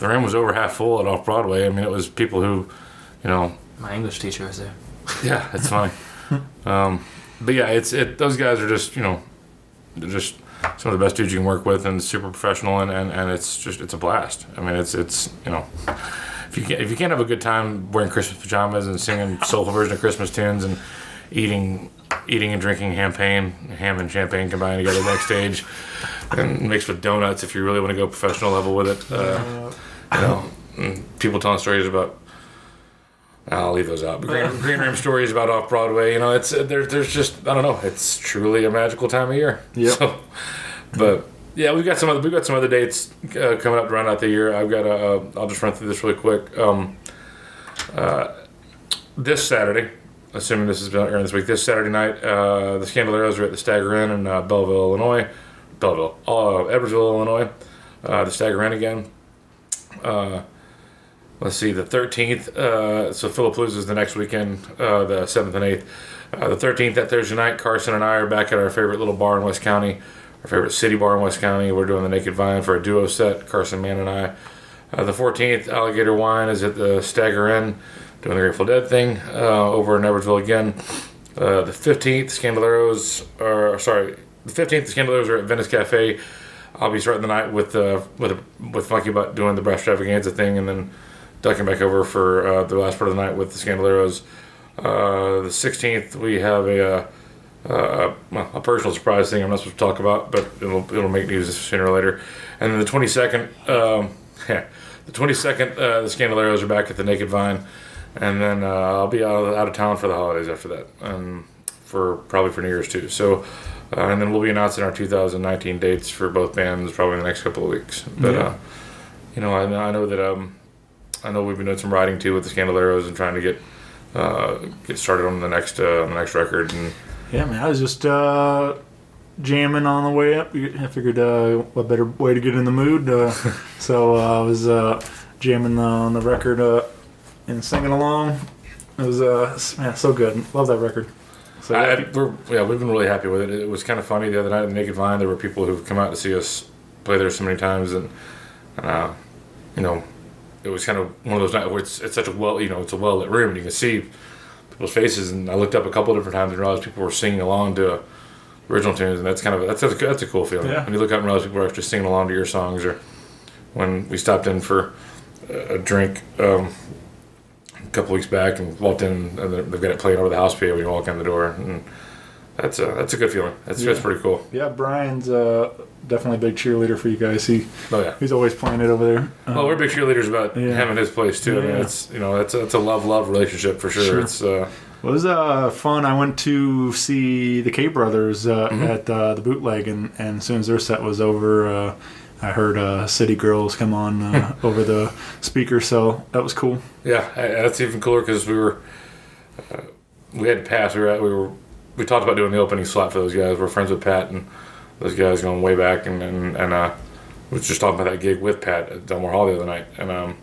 room was over half full at Off Broadway. I mean, it was people who, My English teacher was there. Yeah, it's funny. But yeah, those guys are just just some of the best dudes you can work with, and super professional, and it's a blast. I mean, it's if you can't have a good time wearing Christmas pajamas and singing soulful version of Christmas tunes and eating and drinking ham and champagne combined together backstage, and mixed with donuts if you really want to go professional level with it. People telling stories about. I'll leave those out. But Green Room stories about off Broadway. It's there's just I don't know. It's truly a magical time of year. Yeah. So, but yeah, we've got some other dates coming up to round out the year. I've got I'll just run through this really quick. This Saturday, assuming this is airing this week, this Saturday night, the Scandaleros are at the Stagger Inn in Edwardsville, Illinois. The Stagger Inn again. Let's see, the 13th, so Phillip-A-Looza is the next weekend, the 7th and 8th. The 13th, that Thursday night, Carson and I are back at our favorite little bar in West County, our favorite city bar in West County. We're doing the Naked Vine for a duo set, Carson, Man, and I. The 14th, Alligator Wine is at the Stagger Inn, doing the Grateful Dead thing, over in Edwardsville again. The 15th, the 15th, the Scandaleros are at Venice Cafe. I'll be starting the night with Funky Butt doing the Breast Extravaganza thing, and then ducking back over for the last part of the night with the Scandaleros. The 16th, we have a personal surprise thing I'm not supposed to talk about, but it'll make news sooner or later. And then the 22nd, the Scandaleros are back at the Naked Vine, and then I'll be out of town for the holidays after that, and probably for New Year's too. So, and then we'll be announcing our 2019 dates for both bands probably in the next couple of weeks. But I know that. I know we've been doing some writing too with the Scandaleros and trying to get started on the next record. And yeah, man, I was just jamming on the way up. I figured what better way to get in the mood. So I was jamming on the record and singing along. It was so good. Love that record. So we've been really happy with it. It was kind of funny the other night at the Naked Vine. There were people who've come out to see us play there so many times, and it was kind of one of those nights where it's such a it's a well-lit room, and you can see people's faces. And I looked up a couple of different times and realized people were singing along to original tunes, and that's a cool feeling. Yeah. When you look up and realize people are actually singing along to your songs. Or when we stopped in for a drink a couple weeks back and walked in, and they've got it playing over the house PA when you walk in the door, and that's a good feeling. That's pretty cool. Yeah, Brian's definitely a big cheerleader for you guys. He's always playing it over there. Well, we're big cheerleaders about him and his place too. Yeah. I mean, it's a love relationship for sure. It's it was fun. I went to see the K Brothers at the Bootleg, and as soon as their set was over, I heard City Girls come on over the speaker, so that was cool. Yeah, that's even cooler because we had to pass. We talked about doing the opening slot for those guys. We're friends with Pat and those guys going way back, and we was just talking about that gig with Pat at Delmore Hall the other night, and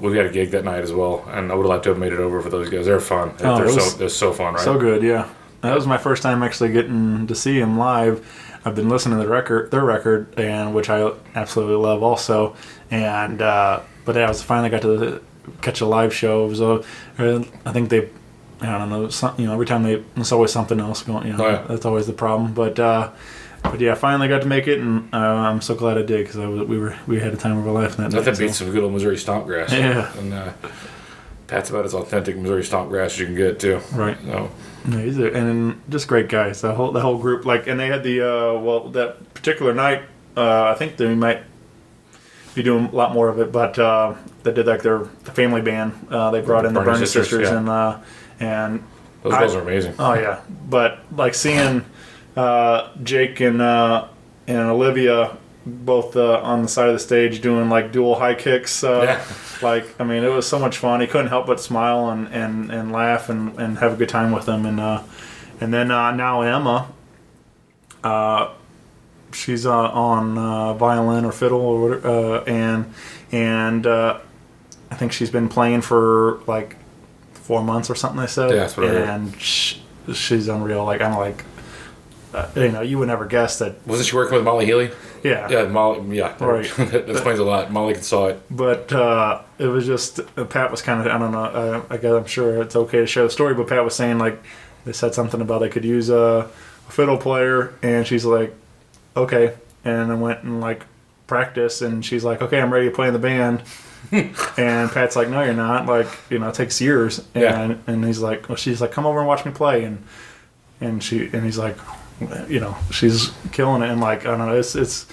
we had a gig that night as well, and I would have liked to have made it over for those guys. They're fun. They're so fun, right? So good, yeah. That was my first time actually getting to see them live. I've been listening to their record, and which I absolutely love also, and but I finally got to catch a live show. It was I think they. I don't know. Every time there's always something else going. That's always the problem. But yeah, I finally got to make it, and I'm so glad I did because we had a time of our life. Nothing beats some good old Missouri stomp grass. Yeah, and Pat's about as authentic Missouri stomp grass as you can get too. Right. So. Yeah, and just great guys. The whole group. And they had that particular night. I think they might be doing a lot more of it, but they did the family band. They brought in the Bernie Sisters and those girls are amazing. Oh yeah, but seeing Jake and Olivia both on the side of the stage doing dual high kicks. It was so much fun. He couldn't help but smile and laugh and have a good time with them. And then now Emma, she's on violin or fiddle or whatever, and I think she's been playing for 4 months or something. They said, yeah, that's what I heard. And she's unreal. You would never guess that. Wasn't she working with Molly Healy? Yeah. Yeah, Molly. Yeah, right. That explains a lot. Molly saw it. But it was just Pat was kind of I don't know. I guess I'm sure it's okay to share the story, but Pat was saying they said something about they could use fiddle player, and she's like, okay. And I went and like practiced, and she's like, okay, I'm ready to play in the band. And Pat's like, no, you're not. Like, you know, it takes years. And he's like, well, she's like, come over and watch me play. And he's like, you know, she's killing it. And like, I don't know, it's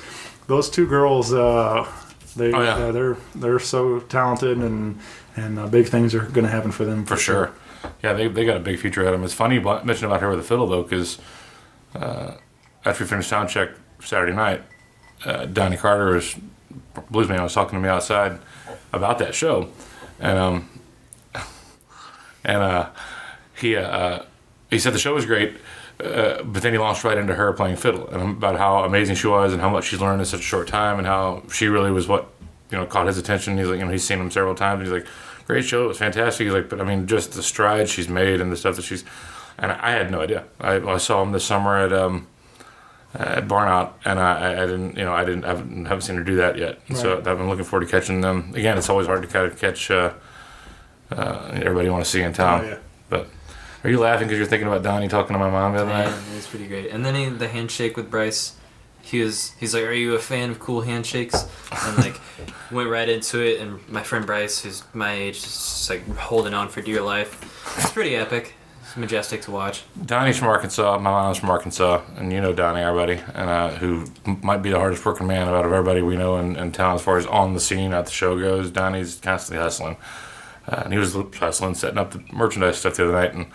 those two girls. They're so talented, and big things are going to happen for them for sure. Yeah, they got a big future ahead of them. It's funny you mentioned about her with the fiddle though, because after we finished sound check Saturday night, Donnie Carter bluesman was talking to me outside about that show, and he said the show was great, but then he launched right into her playing fiddle and about how amazing she was and how much she's learned in such a short time and how she really was what, you know, caught his attention. He's like, you know, he's seen him several times. And he's like, great show, it was fantastic. He's like, but I mean, just the strides she's made and the stuff that she's, and I had no idea. I saw him this summer at Barnout, and I haven't seen her do that yet. Right. So I've been looking forward to catching them. Again, it's always hard to kind of catch everybody you want to see in town. Oh, yeah. But are you laughing because you're thinking about Donnie talking to my mom the other night? It was pretty great. And then the handshake with Bryce, he's like, are you a fan of cool handshakes? And like went right into it. And my friend Bryce, who's my age, is just like holding on for dear life. It's pretty epic. Majestic to watch. Donnie's from Arkansas. My mom's from Arkansas, and you know Donnie, our buddy, and who might be the hardest working man out of everybody we know in town as far as on the scene at the show goes. Donnie's constantly hustling, and he was hustling, setting up the merchandise stuff the other night, and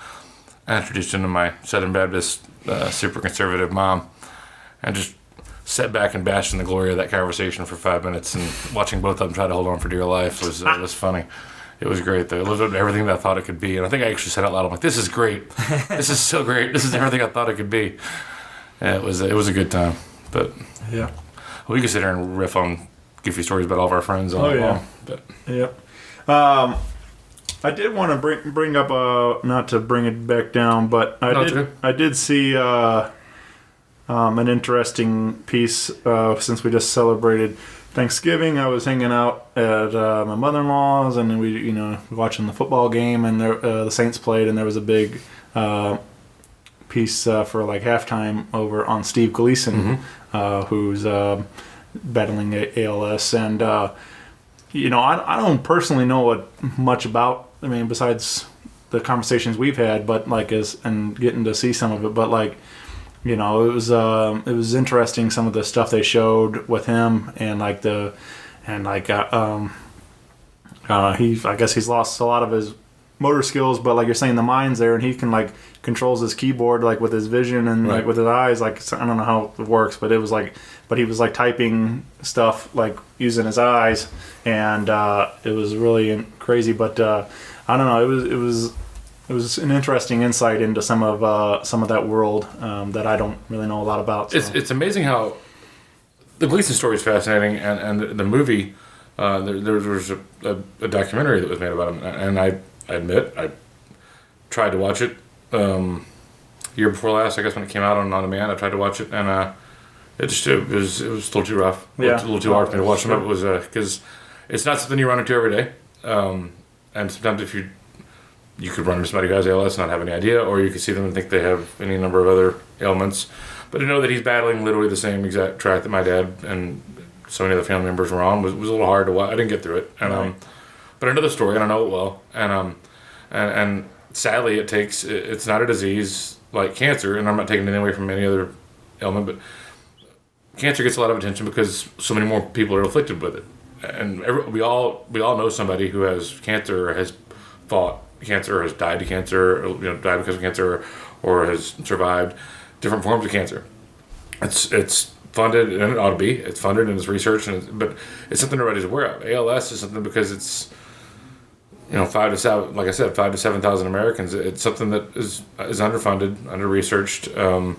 I introduced him to my Southern Baptist, super conservative mom, and just sat back and bashed in the glory of that conversation for 5 minutes, and watching both of them try to hold on for dear life was funny. It was great, though. It lived up to everything that I thought it could be. And I think I actually said out loud, I'm like, this is great. This is so great. This is everything I thought it could be. And it was a good time. But yeah, we could sit here and riff on goofy stories about all of our friends. Yep. I did want to bring up, not to bring it back down, but I did see an interesting piece since we just celebrated Thanksgiving. I was hanging out at my mother-in-law's, and we, watching the football game, and the Saints played, and there was a big piece for like halftime over on Steve Gleason, who's battling ALS, and I don't personally know much about. I mean, besides the conversations we've had, but and getting to see some of it, but like. It was interesting, some of the stuff they showed with him, and I guess he's lost a lot of his motor skills, but like you're saying, the mind's there, and he can controls his keyboard with his vision and with his eyes. I don't know how it works, but he was typing stuff using his eyes, and it was really crazy. But I don't know, it was an interesting insight into some of that world that I don't really know a lot about. So. It's amazing how the Gleason story is fascinating, and the movie. There was a documentary that was made about him, and I admit I tried to watch it year before last. I guess when it came out on demand, I tried to watch it, and it was a little too rough. Yeah. A little too hard for me to watch. It was because it's not something you run into every day, and sometimes if you could run into somebody who has ALS and not have any idea, or you could see them and think they have any number of other ailments. But to know that he's battling literally the same exact track that my dad and so many other family members were on was a little hard to watch. I didn't get through it. And but another story, and I know it well. And sadly, it's not a disease like cancer, and I'm not taking anything away from any other ailment, but cancer gets a lot of attention because so many more people are afflicted with it. And we all know somebody who has cancer or has fought cancer or has died to cancer, or, died because of cancer, or has survived different forms of cancer. It's funded, and it ought to be. It's funded and it's researched, but it's something everybody's aware of. ALS is something because it's 5 to 7, like I said, 5 to 7,000 Americans. It's something that is underfunded, under researched, and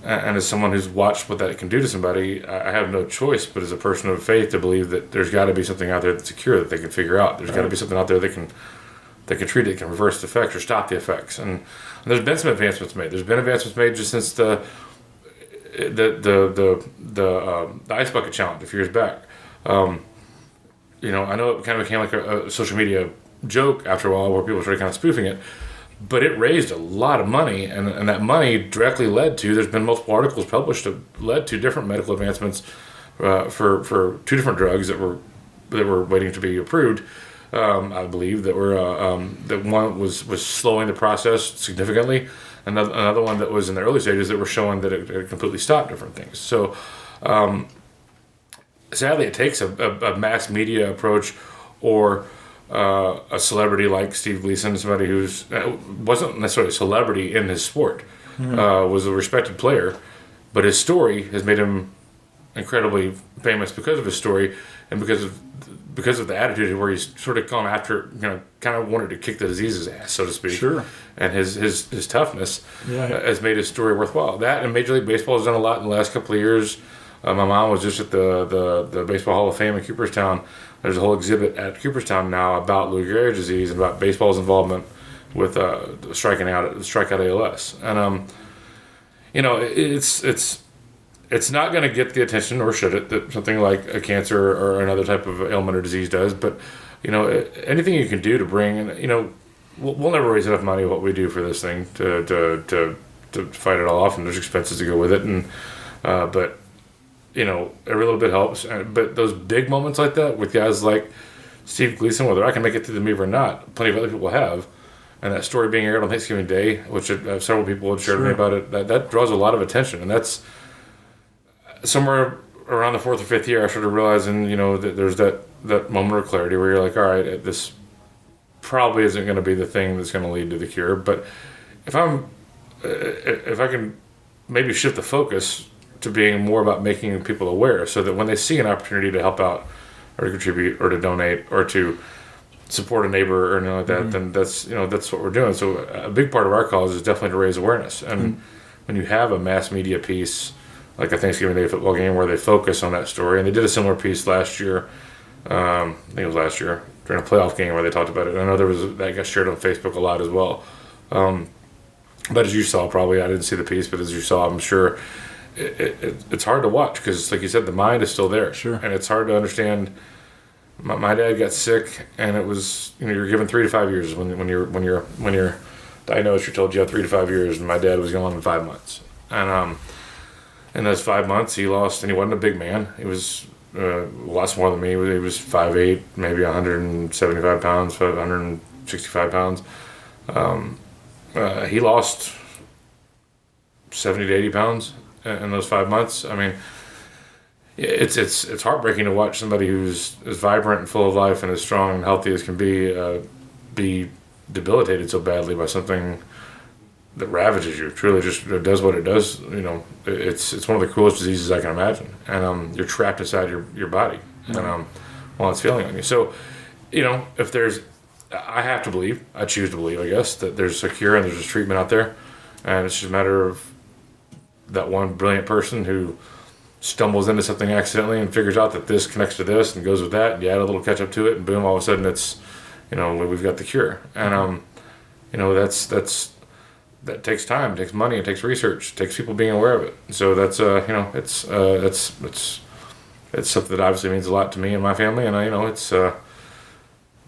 as someone who's watched what that can do to somebody, I have no choice but as a person of faith to believe that there's got to be something out there that's a cure that they can figure out. There's got to be something out there that can treat it, can reverse the effects or stop the effects. And there's been some advancements made. There's been advancements made just since the ice bucket challenge a few years back. I know it kind of became like a social media joke after a while, where people started kind of spoofing it. But it raised a lot of money, and that money directly led to, there's been multiple articles published that led to different medical advancements for 2 different drugs that were waiting to be approved. I believe that that one was slowing the process significantly. Another one that was in the early stages that were showing that it completely stopped different things. So sadly, it takes a mass media approach or a celebrity like Steve Gleason, somebody who's wasn't necessarily a celebrity in his sport, was a respected player, but his story has made him incredibly famous because of his story and because of the attitude where he's sort of gone after, kind of wanted to kick the disease's ass, so to speak. Sure. And his toughness has made his story worthwhile. That and Major League Baseball has done a lot in the last couple of years. My mom was just at the Baseball Hall of Fame in Cooperstown. There's a whole exhibit at Cooperstown now about Lou Gehrig's disease and about baseball's involvement with strikeout ALS. And it's not going to get the attention, or should it, that something like a cancer or another type of ailment or disease does. But anything you can do to bring, we'll never raise enough money what we do for this thing to fight it all off, and there's expenses to go with it. And but every little bit helps. But those big moments like that with guys like Steve Gleason, whether I can make it through the move or not, plenty of other people have. And that story being aired on Thanksgiving Day, which several people had shared with me about it, that draws a lot of attention. And that's somewhere around the 4th or 5th year, I started realizing, that there's that moment of clarity where you're like, all right, this probably isn't going to be the thing that's going to lead to the cure. But if I can maybe shift the focus to being more about making people aware, so that when they see an opportunity to help out or to contribute or to donate or to support a neighbor or anything like that, then that's what we're doing. So a big part of our cause is definitely to raise awareness. And when you have a mass media piece like a Thanksgiving Day football game where they focus on that story, and they did a similar piece last year, I think it was last year, during a playoff game where they talked about it. And I know that got shared on Facebook a lot as well. But as you saw, probably, I didn't see the piece, but as you saw, I'm sure it's hard to watch because, like you said, the mind is still there. Sure. And it's hard to understand. My dad got sick, and it was, you're given 3 to 5 years when you're diagnosed. You're told you have 3 to 5 years, and my dad was gone in 5 months. And in those 5 months, he lost, and he wasn't a big man. He was lots more than me. He was 5'8", maybe 175 pounds, 165 pounds. He lost 70 to 80 pounds in those 5 months. I mean, it's heartbreaking to watch somebody who's as vibrant and full of life and as strong and healthy as can be debilitated so badly by something that ravages you. Truly, just does what it does. It's one of the cruelest diseases I can imagine, and you're trapped inside your body, and while it's failing on you. So, if there's, I choose to believe, I guess, that there's a cure and there's a treatment out there, and it's just a matter of that one brilliant person who stumbles into something accidentally and figures out that this connects to this and goes with that, and you add a little ketchup to it, and boom, all of a sudden it's, we've got the cure. And that takes time, it takes money, it takes research, it takes people being aware of it. So that's it's something that obviously means a lot to me and my family, and it's a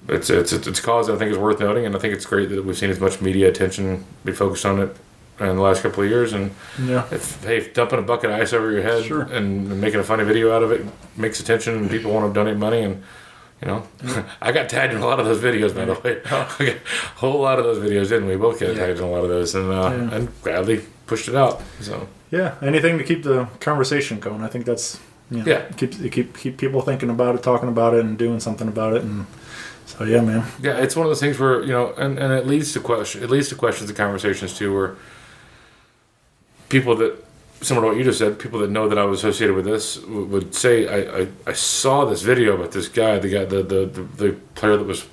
cause that I think is worth noting, and I think it's great that we've seen as much media attention be focused on it in the last couple of years. And if dumping a bucket of ice over your head and making a funny video out of it makes attention and people want to donate money, and I got tagged in a lot of those videos, by the way. A whole lot of those videos, didn't we? Both got tagged in a lot of those, and gladly pushed it out. So anything to keep the conversation going. I think that's keep people thinking about it, talking about it, and doing something about it. And so man. Yeah, it's one of those things where and it leads to questions and conversations too, where people that, similar to what you just said, people that know that I was associated with this would say, I saw this video about this guy, the player that was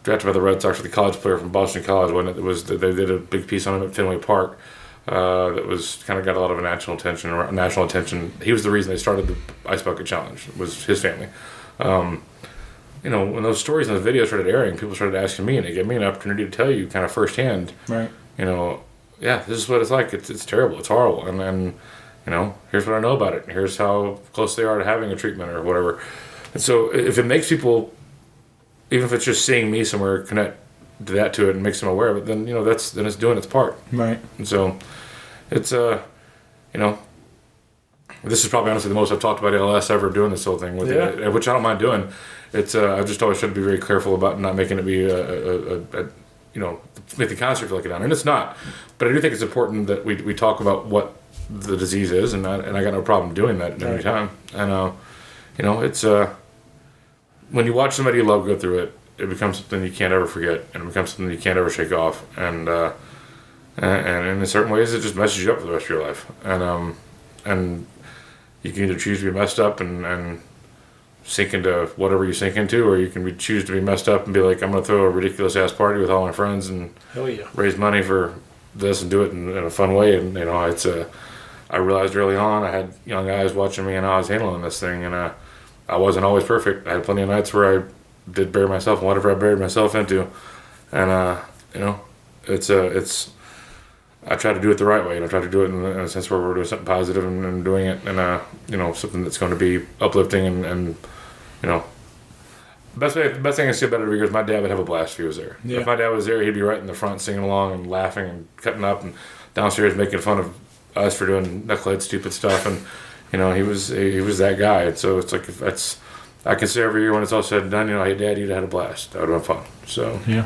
drafted by the Red Sox, the college player from Boston College, wasn't it? They did a big piece on him at Fenway Park that was kind of got a lot of national attention. He was the reason they started the Ice Bucket Challenge, was his family. When those stories and those videos started airing, people started asking me, and it gave me an opportunity to tell you kind of firsthand, right? This is what it's like. It's terrible. It's horrible. And here's what I know about it. And here's how close they are to having a treatment or whatever. And so if it makes people, even if it's just seeing me somewhere, connect that to it and makes them aware of it, then then it's doing its part. Right. And so it's this is probably honestly the most I've talked about ALS ever doing this whole thing with it, which I don't mind doing. It's I just always try to be very careful about not making it be make the concert feel like a down, and it's not. But I do think it's important that we talk about what the disease is, and I got no problem doing that every time. And it's when you watch somebody you love go through it, it becomes something you can't ever forget, and it becomes something you can't ever shake off. And in certain ways, it just messes you up for the rest of your life. And you can either choose to be messed up and sink into whatever you sink into, or you can choose to be messed up and be like, I'm going to throw a ridiculous ass party with all my friends and raise money for this and do it in a fun way. And it's I realized early on I had young guys watching me and how I was handling this thing, and I wasn't always perfect. I had plenty of nights where I did bury myself in whatever I buried myself into, and it's I try to do it the right way. I try to do it in a sense where we're doing something positive and doing it in something that's going to be uplifting and the best thing I see about it every year is my dad would have a blast if he was there. Yeah. If my dad was there, he'd be right in the front singing along and laughing and cutting up, and downstairs making fun of us for doing knucklehead stupid stuff. And he was that guy. And so it's like, if that's, I can say every year when it's all said and done, hey Dad, you'd had a blast. That would have been fun. So yeah.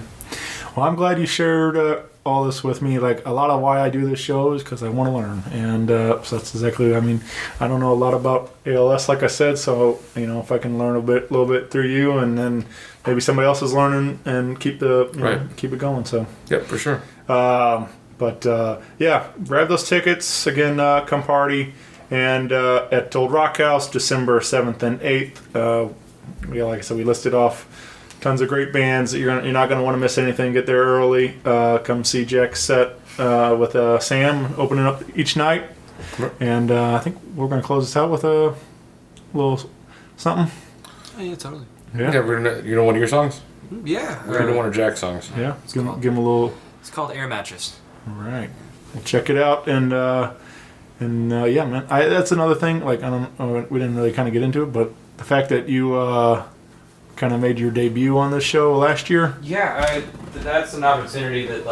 Well, I'm glad you shared all this with me. Like, a lot of why I do this show is because I want to learn, and so that's exactly. I mean, I don't know a lot about ALS, like I said. So if I can learn a little bit through you, and then maybe somebody else is learning, and keep keep it going. So yep, for sure. But grab those tickets again. Come party, and at Old Rock House, December 7th and 8th. Like I said, we listed off tons of great bands that you're not going to want to miss anything. Get there early. Come see Jack's set with Sam opening up each night. And I think we're going to close this out with a little something. Oh, yeah, totally. Yeah. One of your songs? Yeah. We're going to one of Jack's songs. Yeah. Give him a little. It's called Air Mattress. All right. We'll check it out. And yeah, man. That's another thing. Like, I don't know, we didn't really kind of get into it, but the fact that you kind of made your debut on this show last year. Yeah, that's an opportunity that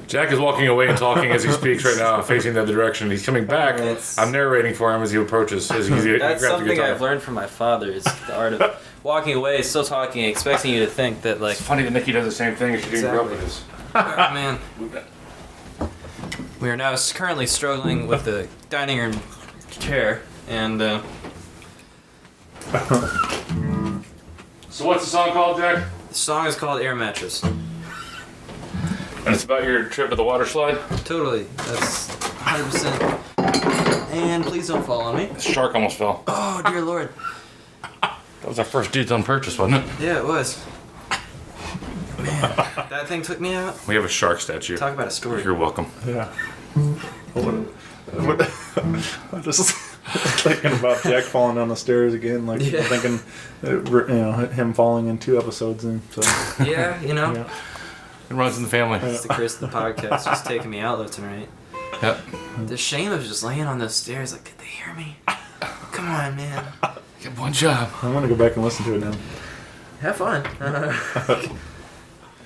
Jack is walking away and talking as he speaks right now, facing the other direction. He's coming back. I'm narrating for him as he approaches. That's something I've learned from my father. Is the art of walking away, still talking, expecting you to think that It's funny that Nikki does the same thing as she didn't grow up with this. Oh, man. We are now currently struggling with the dining room chair, and So what's the song called, Jack? the song is called Air Mattress. And it's about your trip to the water slide? Totally. That's 100%. And please don't fall on me. The shark almost fell. Oh, dear Lord. That was our first Dudes on Purchase, wasn't it? Yeah, it was. Man, that thing took me out. We have a shark statue. Talk about a story. You're welcome. Yeah. I'm just thinking about Jack falling down the stairs again. Like, Yeah. thinking, him falling in 2 episodes in. So Yeah, yeah. It runs in the family. It's the Chris the podcast just taking me out left and right. Yep. The shame of just laying on those stairs, like, could they hear me? Come on, man. Get one job. I'm gonna go back and listen to it now. Have fun.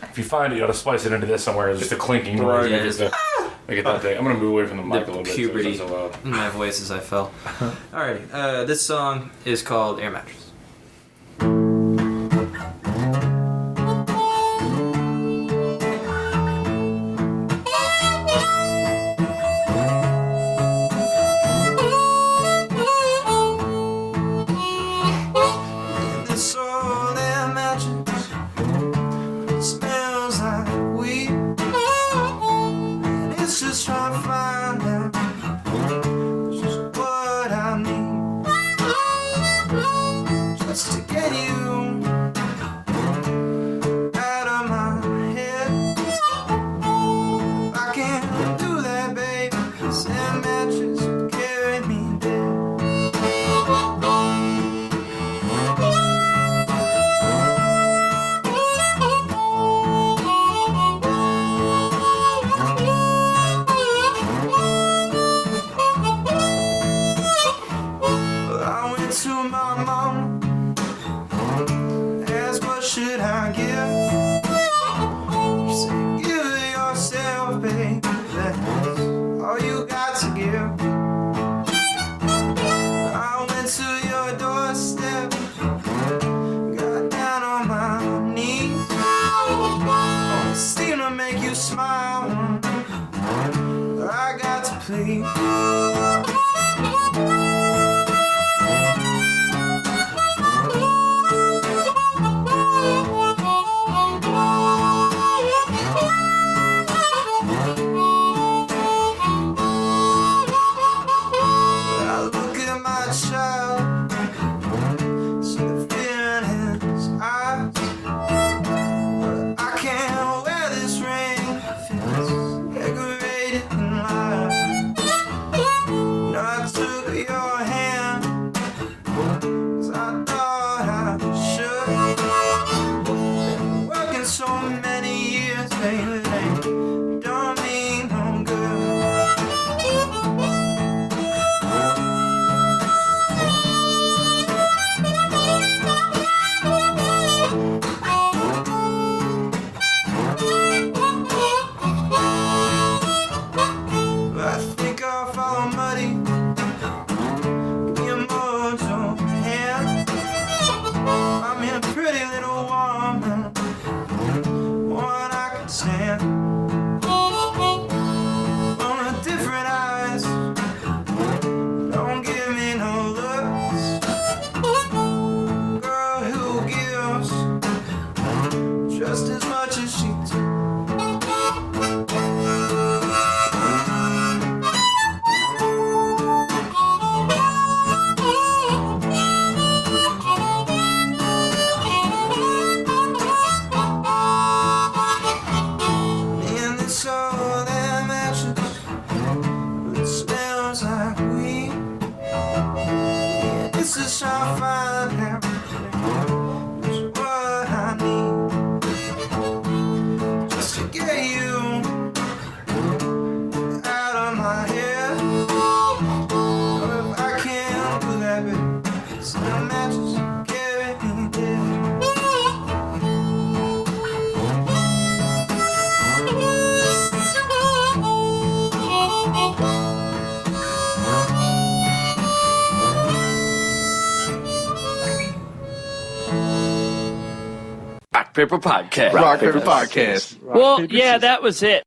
If you find it, you ought to splice it into this somewhere. Just a clinking noise. Yeah, Make it that day. I'm gonna move away from the mic a little bit. puberty So it's not so loud. in my voice as I fell. Alrighty, this song is called Air Mattress. This old air mattress smells like weed, and it's just trying to find out just what I need. took your hand, 'cause I thought I should. Been working so many years, baby, they don't mean no good. I think I'll follow Muddy. Give me a mojo hand. I'm in a pretty little woman, one I can stand. On the different eyes, don't give me no looks. Girl who gives just as much as she takes. In this old mattress, it smells like weed. Yeah, this is how I find everything. It's what I need, just to get you out of my head. But if I can't do that, baby, it's no mattress, carry me there. Rock Paper Podcast. Rock Paper Podcast. Well, yeah, that was it.